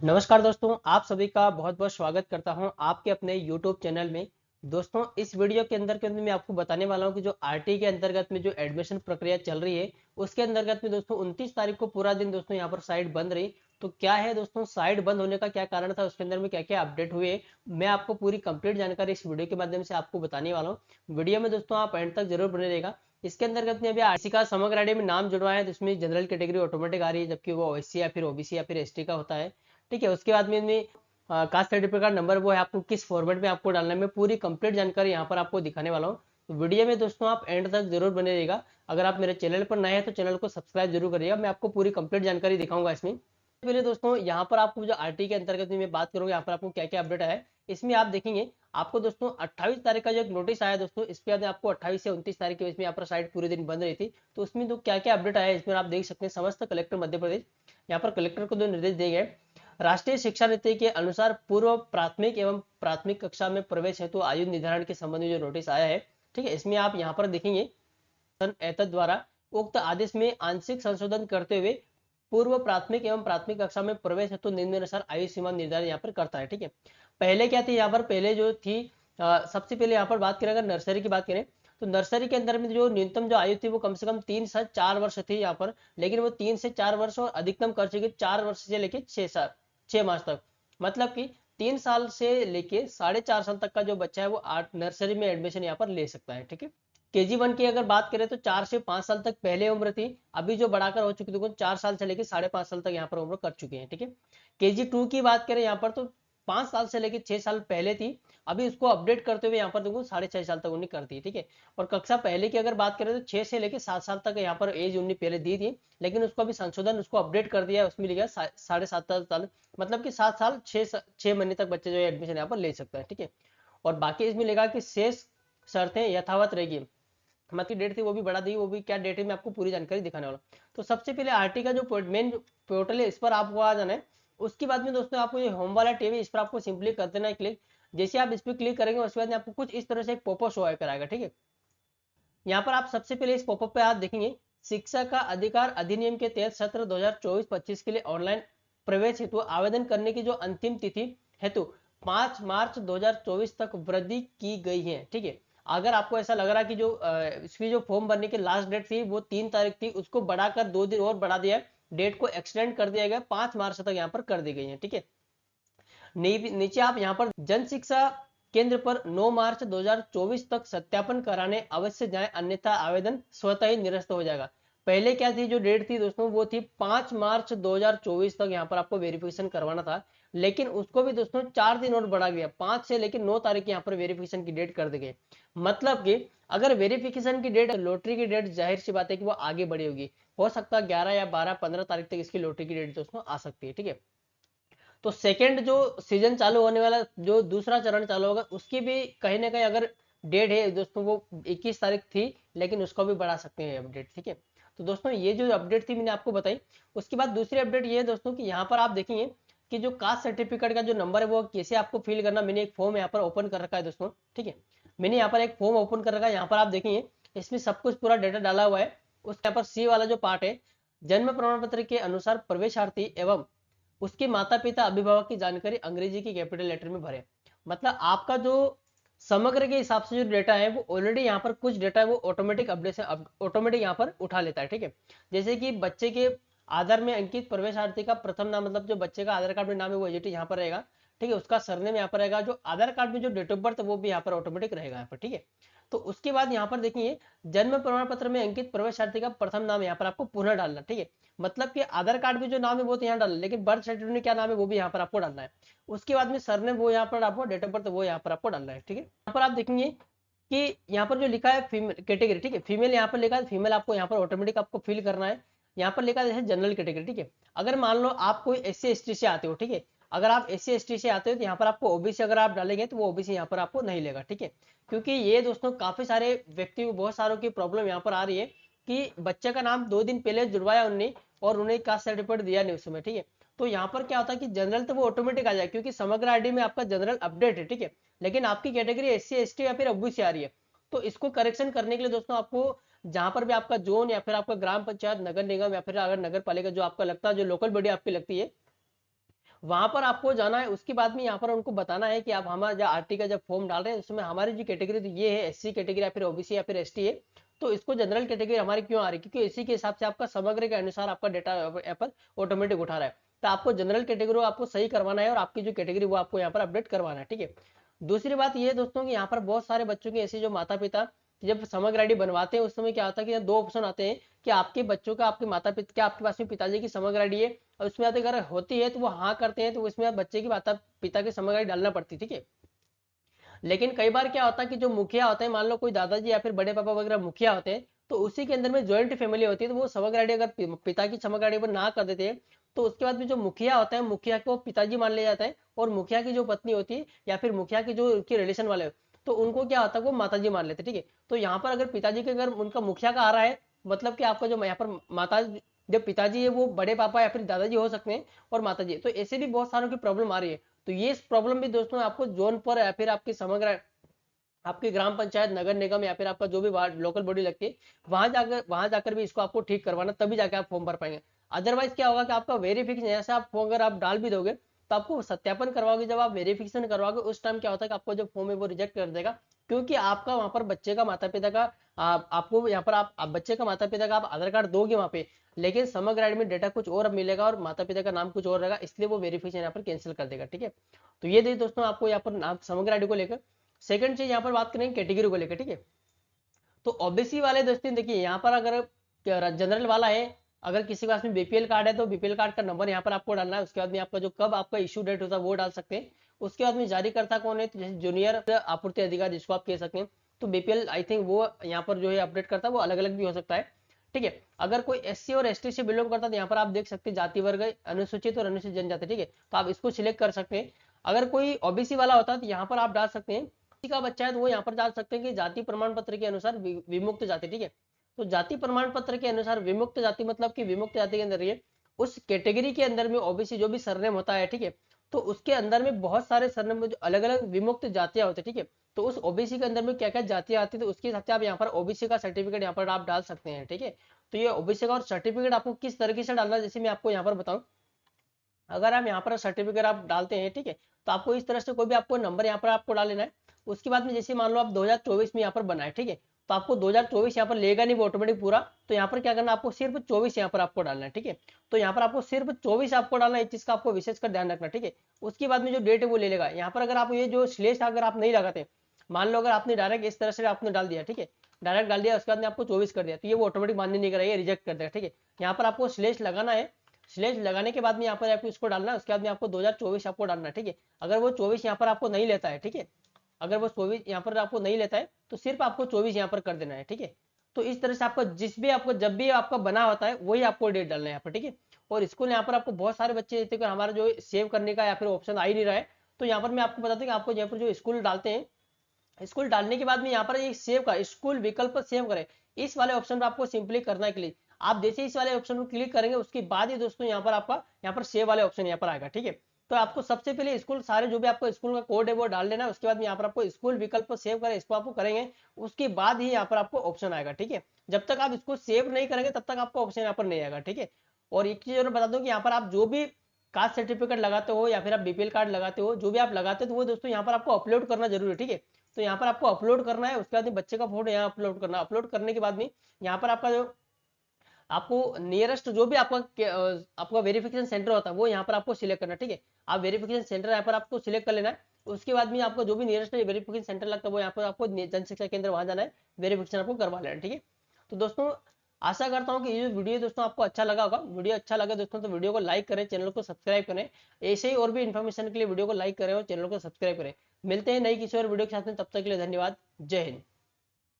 नमस्कार दोस्तों, आप सभी का बहुत बहुत स्वागत करता हूं आपके अपने YouTube चैनल में। दोस्तों, इस वीडियो के अंदर मैं आपको बताने वाला हूं कि जो आरटी के अंतर्गत में जो एडमिशन प्रक्रिया चल रही है, उसके अंतर्गत में दोस्तों 29 तारीख को पूरा दिन दोस्तों यहां पर साइट बंद रही। तो क्या है दोस्तों, साइट बंद होने का क्या कारण था, उसके अंदर में क्या क्या अपडेट हुए, मैं आपको पूरी कंप्लीट जानकारी इस वीडियो के माध्यम से आपको बताने वाला हूँ। वीडियो में दोस्तों आप एंड तक जरूर बने रहेगा। इसके अंतर्गत में अभी आरसी का समग्र आईडी में नाम जुड़वाया है, जिसमें जनरल कैटेगरी ऑटोमेटिक आ रही है, जबकि वो ओएससी या फिर ओबीसी या फिर एसटी का होता है। ठीक है, उसके बाद में कास्ट सर्टिफिकेट का नंबर वो है, आपको किस फॉर्मेट में आपको डालना है, मैं पूरी कंप्लीट जानकारी यहाँ पर आपको दिखाने वाला हूँ। तो वीडियो में दोस्तों आप एंड तक जरूर बने रहिएगा। अगर आप मेरे चैनल पर नए हैं तो चैनल को सब्सक्राइब जरूर करिएगा, मैं आपको पूरी कंप्लीट जानकारी दिखाऊंगा इसमें। पहले दोस्तों यहाँ पर आपको जो आरटी के अंतर्गत में मैं बात करूंगा, यहाँ पर आपको क्या क्या अपडेट है इसमें आप देखेंगे। आपको दोस्तों 28 तारीख का जो एक नोटिस आया दोस्तों, इस पे आपको 28 से 29 तारीख के बीच में यहाँ पर साइट पूरे दिन बंद रही थी। तो उसमें तो क्या क्या अपडेट आया है इसमें आप देख सकते हैं। समस्त कलेक्टर मध्य प्रदेश, यहाँ पर कलेक्टर को जो निर्देश दिए गए, राष्ट्रीय शिक्षा नीति के अनुसार पूर्व प्राथमिक एवं प्राथमिक कक्षा में प्रवेश हेतु आयु निर्धारण के संबंध में जो नोटिस आया है, ठीक है, इसमें आप यहाँ पर देखेंगे एतद द्वारा उक्त आदेश में आंशिक संशोधन करते हुए पूर्व प्राथमिक एवं प्राथमिक कक्षा में प्रवेश हेतु निम्नानुसार आयु सीमा निर्धारण यहाँ पर करता है। ठीक है, पहले क्या थी यहाँ पर, पहले जो थी सबसे पहले यहाँ पर बात करें, अगर नर्सरी की बात करें तो नर्सरी के अंदर में जो न्यूनतम जो आयु थी वो कम से कम 3 से 4 वर्ष थी यहाँ पर, लेकिन वो 3 से 4 वर्ष और अधिकतम कर चुके 4 वर्ष से लेके 6 साल 6 मास तक। मतलब कि 3 साल से लेके 4.5 साल तक का जो बच्चा है वो नर्सरी में एडमिशन यहाँ पर ले सकता है। ठीक है, केजी 1 की अगर बात करें तो 4 से 5 साल तक पहले उम्र थी, अभी जो बढ़ाकर हो चुकी है 4 साल से लेकर 5.5 साल तक यहाँ पर उम्र कर चुके हैं। ठीक है, केजी 2 की बात करें यहाँ पर तो 5 साल से लेकर 6 साल पहले थी, अभी उसको अपडेट करते हुए यहाँ पर देखो 6.5 साल तक उन्हें कर दी। ठीक है, और कक्षा पहले की अगर बात करें तो 6 से लेकर 7 साल तक यहाँ पर एज उन्हें पहले दी थी, लेकिन उसको अभी संशोधन उसको अपडेट कर दिया है, उसमें लिखा 7.5 साल, मतलब कि 7 साल 6 महीने तक बच्चे जो है एडमिशन यहाँ पर ले सकता है। ठीक है, और बाकी इसमें लिखा कि शेष शर्तें यथावत रहेगी, मतलब की डेट थी वो भी बढ़ा दी, वो भी क्या डेट है मैं आपको पूरी जानकारी दिखाने वाला हूँ। तो सबसे पहले आरटी का जो मेन पोर्टल है इस पर आपको आ जाना है। उसके बाद में दोस्तों आपको ये होम वाला टीवी, इस पर आपको सिंपली कर देना है क्लिक। जैसे आप इस पर क्लिक करेंगे उसके बाद आपको कुछ इस तरह से एक पॉपअप शो कराएगा। ठीक है, यहाँ पर आप सबसे पहले इस पॉपअप पे आप देखेंगे शिक्षा का अधिकार अधिनियम के तहत सत्र 2024-25 के लिए ऑनलाइन प्रवेश हेतु आवेदन करने की जो अंतिम तिथि हेतु 5 मार्च 2024 तक वृद्धि की गई है। ठीक है, अगर आपको ऐसा लग रहा है कि जो इसकी जो फॉर्म भरने की लास्ट डेट थी वो 3 तारीख थी, उसको बढ़ाकर 2 दिन और बढ़ा दिया है, डेट को एक्सटेंड कर दिया गया, 5 मार्च तक यहाँ पर कर दी गई है। ठीक है, नीचे आप यहाँ पर जन शिक्षा केंद्र पर 9 मार्च 2024 तक सत्यापन कराने अवश्य जाएं, अन्यथा आवेदन स्वतः ही निरस्त हो जाएगा। पहले क्या थी जो डेट थी दोस्तों, वो थी 5 मार्च 2024 तक यहाँ पर आपको वेरिफिकेशन करवाना था, लेकिन उसको भी दोस्तों 4 दिन और बढ़ा गया, 5 से लेकिन 9 तारीख यहाँ पर वेरिफिकेशन की डेट कर दी गई। मतलब कि अगर वेरिफिकेशन की डेट, लॉटरी की डेट, जाहिर सी बात है कि वो आगे बढ़ी होगी, हो सकता है 11 या 12 15 तारीख तक इसकी लॉटरी की डेट दोस्तों आ सकती है। ठीक है, तो सेकेंड जो सीजन चालू होने वाला, जो दूसरा चरण चालू होगा, उसकी भी कहीं ना कहीं अगर डेट है दोस्तों वो 21 तारीख थी, लेकिन उसको भी बढ़ा सकते हैं अपडेट। ठीक है, तो दोस्तों ये जो अपडेट थी मैंने आपको बताई। उसके बाद दूसरी अपडेट ये है दोस्तों कि यहाँ पर आप देखेंगे कि जो कास्ट सर्टिफिकेट का जो नंबर है वो कैसे आपको फिल करना, मैंने एक फॉर्म यहाँ पर ओपन कर रखा है दोस्तों। ठीक है, मैंने यहाँ पर एक फॉर्म ओपन कर रखा है, यहाँ पर आप देखेंगे इसमें सब कुछ पूरा डेटा डाला हुआ है। उसके यहाँ पर सी वाला जो पार्ट है, जन्म प्रमाण पत्र के अनुसार प्रवेशार्थी एवं उसके माता पिता अभिभावक की जानकारी अंग्रेजी की कैपिटल लेटर में भरे। मतलब आपका जो समग्र के हिसाब से जो डेटा है वो ऑलरेडी यहाँ पर कुछ डेटा है वो ऑटोमेटिक अपडेशन ऑटोमेटिक यहाँ पर उठा लेता है। ठीक है, जैसे कि बच्चे के आधार में अंकित प्रवेशार्थी का प्रथम नाम, मतलब जो बच्चे का आधार कार्ड में नाम है वो एज यहाँ पर रहेगा। ठीक है, उसका सरनेम यहाँ पर रहेगा, जो आधार कार्ड में जो डेट ऑफ बर्थ वो भी यहाँ पर ऑटोमेटिक रहेगा यहाँ पर। ठीक है, तो उसके बाद यहाँ पर देखिए जन्म प्रमाण पत्र में अंकित प्रवेशार्थी का प्रथम नाम यहाँ पर आपको पुनः डालना। ठीक है, मतलब कि आधार कार्ड में जो नाम है वो तो यहाँ डालना, लेकिन बर्थ सर्टिफिकेट में क्या नाम है वो भी यहाँ पर आपको डालना है। उसके बाद में सरनेम वो यहाँ पर आपको, डेट ऑफ बर्थ वो यहाँ पर आपको डालना है। ठीक है, यहाँ पर आप देखेंगे कि यहाँ पर जो लिखा है फीमेल कैटेगरी, ठीक है, फीमेल यहाँ पर लिखा है, फीमेल आपको यहाँ पर ऑटोमेटिक आपको फिल करना है। यहाँ पर लिखा है जनरल कैटेगरी। ठीक है, अगर मान लो आप कोई SC ST से आते हो, ठीक है, अगर आप SC ST से आते हो तो यहाँ पर आपको ओबीसी अगर आप डालेंगे तो वो ओबीसी यहाँ पर आपको नहीं लेगा। ठीक है, क्योंकि ये दोस्तों काफी सारे व्यक्ति को बहुत सारों की प्रॉब्लम यहाँ पर आ रही है कि बच्चे का नाम 2 दिन पहले जुड़वाया उन्हें और उन्हें कास्ट सर्टिफिकेट दिया नहीं उस समय। ठीक है, तो यहाँ पर क्या होता है कि जनरल तो वो ऑटोमेटिक आ जाए, क्योंकि समग्र आईडी में आपका जनरल अपडेट है। ठीक है, लेकिन आपकी कैटेगरी SC ST या फिर ओबीसी आ रही है, तो इसको करेक्शन करने के लिए दोस्तों आपको जहां पर भी आपका जोन या फिर आपका ग्राम पंचायत, नगर निगम या फिर अगर नगर पालिका जो आपका लगता है, जो लोकल बॉडी आपकी लगती है, वहां पर आपको जाना है। उसके बाद में यहाँ पर उनको बताना है कि आप हमारा जो आरटी का जब फॉर्म डाल रहे हैं उसमें हमारी जो कैटेगरी तो ये है एससी कैटेगरी या फिर ओबीसी या फिर एसटी है, तो इसको जनरल कैटेगरी हमारी क्यों आ रही है, क्योंकि इसी के हिसाब से आपका समग्र के अनुसार आपका डेटा यहाँ पर ऑटोमेटिक उठा रहा है। तो आपको जनरल कैटेगरी आपको सही करवाना है और आपकी जो कैटेगरी वो आपको यहाँ पर अपडेट करवाना है, ठीक है। दूसरी बात ये दोस्तों कि यहाँ पर बहुत सारे बच्चों के ऐसे जो माता पिता जब समग्र आईडी बनवाते हैं उस समय क्या होता है कि दो ऑप्शन आते हैं कि आपके बच्चों का आपके माता पिता क्या आपके पास में पिताजी की समग्र आईडी है, और उसमें अगर होती है तो वो हाँ करते हैं तो उसमें बच्चे की माता पिता की समग्र आईडी डालना पड़ती है, ठीक है। लेकिन कई बार क्या होता है कि जो मुखिया होते हैं, मान लो कोई दादाजी या फिर बड़े पापा वगैरह मुखिया होते हैं, तो उसी के अंदर में ज्वाइंट फैमिली होती है, तो वो समग्र आईडी अगर पिता की समग्र आईडी पर ना कर देते हैं तो उसके बाद में जो मुखिया होता है मुखिया को पिताजी मान लिया जाता है, और मुखिया की जो पत्नी होती है या फिर मुखिया की जो उनके रिलेशन वाले तो उनको क्या होता है वो माताजी मान लेते हैं, ठीक है। तो यहाँ पर अगर पिताजी के अगर उनका मुखिया का आ रहा है, मतलब कि आपका जो यहाँ पर माता जब पिताजी है वो बड़े पापा या फिर दादाजी हो सकते हैं और माताजी, तो ऐसे भी बहुत सारों की प्रॉब्लम आ रही है। तो ये प्रॉब्लम भी दोस्तों आपको जोन पर या फिर आपकी समग्र आपकी ग्राम पंचायत नगर निगम या फिर आपका जो भी वार्ड लोकल बॉडी लगती है वहां जाकर भी इसको आपको ठीक करवाना, तभी जाके आप फॉर्म भर पाएंगे। अदरवाइज क्या होगा कि आपका वेरिफिकेशन जैसे आप फॉर्म अगर आप डाल भी दोगे तो आपको सत्यापन करवाओगे, जब आप वेरिफिकेशन करवाओगे उस टाइम क्या होता है कि आपको जो फॉर्म है वो रिजेक्ट कर देगा, क्योंकि आपका वहां पर बच्चे का माता पिता का आपको यहाँ पर आप बच्चे का माता पिता का आप आधार कार्ड दोगे वहां पे, लेकिन समग्र आईडी में डेटा कुछ और मिलेगा और माता पिता का नाम कुछ और रहेगा, इसलिए वो वेरिफिकेशन यहाँ पर कैंसिल कर देगा, ठीक है। तो ये देखिए दोस्तों आपको यहाँ पर नाम समग्र आईडी को लेकर। सेकंड चीज यहाँ पर बात करेंगे कैटेगरी को लेकर, ठीक है। तो ओबीसी वाले दोस्तों देखिए यहाँ पर अगर जनरल वाला है, अगर किसी के पास में बीपीएल कार्ड है तो बीपीएल कार्ड का नंबर यहाँ पर आपको डालना है। उसके बाद में आपका जो कब आपका इश्यू डेट होता है वो डाल सकते हैं। उसके बाद में जारीकर्ता कौन है, तो जैसे जूनियर आपूर्ति अधिकारी जिसको आप कह सकते हैं, तो बीपीएल आई थिंक वो यहाँ पर जो है अपडेट करता है, वो अलग अलग भी हो सकता है, ठीक है। अगर कोई एससी और एसटी से बिलोंग करता है तो यहाँ पर आप देख सकते हैं जाति वर्ग अनुसूचित और अनुसूचित जनजाति, ठीक है, तो आप इसको सिलेक्ट कर सकते हैं। अगर कोई ओबीसी वाला होता है तो यहाँ पर आप डाल सकते हैं का बच्चा है तो वो यहाँ पर डाल सकते हैं कि जाति प्रमाण पत्र के अनुसार विमुक्त जाति, ठीक है। तो जाति प्रमाण पत्र के अनुसार विमुक्त जाति मतलब कि विमुक्त जाति के अंदर ये उस कैटेगरी के अंदर में ओबीसी जो भी सरनेम होता है, ठीक है, तो उसके अंदर में बहुत सारे सरनेम में जो अलग अलग विमुक्त जातियां होती है, ठीक है। तो उस ओबीसी के अंदर में क्या क्या जातियां आती है तो उसके हिसाब से आप यहाँ पर ओबीसी का सर्टिफिकेट यहाँ पर आप डाल सकते हैं, ठीक है। तो ये ओबीसी का और सर्टिफिकेट आपको किस तरीके से डालना है जैसे मैं आपको यहाँ पर बताऊं, अगर आप यहाँ पर सर्टिफिकेट आप डालते हैं, ठीक है, तो आपको इस तरह से कोई भी आपको नंबर यहाँ पर आपको डाल लेना है। उसके बाद में जैसे मान लो आप 2024 में यहाँ पर बनाए, ठीक है, तो आपको 2024 यहाँ पर लेगा नहीं वो ऑटोमेटिक पूरा, तो यहाँ पर क्या करना आपको सिर्फ 24 यहाँ पर आपको डालना है, ठीक है। तो यहाँ पर आपको सिर्फ 24 आपको डालना है, इस चीज का आपको विशेष कर ध्यान रखना, ठीक है। उसके बाद में जो डेट है वो ले लेगा। यहाँ पर अगर आप ये जो स्लेश अगर आप नहीं लगाते, मान लो अगर आपने डायरेक्ट इस तरह से आपने डाल दिया, ठीक है, डायरेक्ट डाल दिया उसके बाद में आपको 24 कर दिया, तो ये वो ऑटोमेटिक मान्य नहीं करेगा, रिजेक्ट कर देगा, ठीक है। यहाँ पर आपको स्लेश लगाना है, स्लेश लगाने के बाद में यहाँ पर आपको इसको डालना है, उसके बाद में आपको 2024 आपको डालना है, ठीक है। अगर वो 24 यहाँ पर आपको नहीं लेता है, ठीक है, अगर वो 24 यहाँ पर आपको नहीं लेता है तो सिर्फ आपको 24 यहाँ पर कर देना है, ठीक है। तो इस तरह से आपका जिस भी आपको जब भी आपका बना होता है वही आपको डेट डालना है यहाँ पर, ठीक है। और स्कूल यहाँ पर आपको बहुत सारे बच्चे जैसे कि हमारा जो सेव करने का या फिर ऑप्शन आ ही नहीं रहा है, तो यहाँ पर मैं आपको बताता हूँ कि आपको यहाँ पर जो स्कूल डालते हैं, स्कूल डालने के बाद में यहाँ पर ये सेव का स्कूल विकल्प सेव करें, इस वाले ऑप्शन पर आपको सिंपली करना है क्लिक। आप जैसे इस वाले ऑप्शन पर क्लिक करेंगे उसके बाद ही दोस्तों यहाँ पर आपका यहाँ पर सेव वाले ऑप्शन यहाँ पर आएगा, ठीक है। तो आपको सबसे पहले स्कूल सारे जो भी आपको स्कूल का कोड है वो डाल देना है। उसके बाद में यहाँ पर आपको स्कूल विकल्प पर सेव करें, इसको आपको करेंगे उसके बाद ही यहाँ पर आपको ऑप्शन आएगा, ठीक है। जब तक आप इसको सेव नहीं करेंगे तब तक आपको ऑप्शन यहाँ पर नहीं आएगा, ठीक है। और एक चीज और बता दूं कि यहाँ पर आप जो भी कास्ट सर्टिफिकेट लगाते हो या फिर आप बीपीएल कार्ड लगाते हो, जो भी आप लगाते हो तो वो दोस्तों यहाँ पर आपको अपलोड करना जरूरी है, ठीक है। तो यहाँ पर आपको अपलोड करना है, उसके बाद में बच्चे का फोटो यहाँ अपलोड करना, अपलोड करने के बाद में यहाँ पर आपका जो आपको नियरेस्ट जो भी आपका वेरिफिकेशन सेंटर होता है वो यहाँ पर आपको सिलेक्ट करना है, ठीक है। आप वेरिफिकेशन सेंटर यहाँ पर आपको सिलेक्ट कर लेना है। उसके बाद में आपको जो भी नियरेस्ट वेरिफिकेशन सेंटर लगता है वो यहाँ पर आपको जन शिक्षा केंद्र वहां जाना है, वेरिफिकेशन आपको करवा लेना है, ठीक है। तो दोस्तों आशा करता हूँ कि ये वीडियो दोस्तों आपको अच्छा लगा होगा। वीडियो अच्छा लगा दोस्तों तो वीडियो को लाइक करें, चैनल को सब्सक्राइब करें। ऐसे ही और भी इन्फॉर्मेशन के लिए वीडियो को लाइक करें और चैनल को सब्सक्राइब करें। मिलते हैं नई किसी और वीडियो के साथ में, तब तक के लिए धन्यवाद। जय हिंद।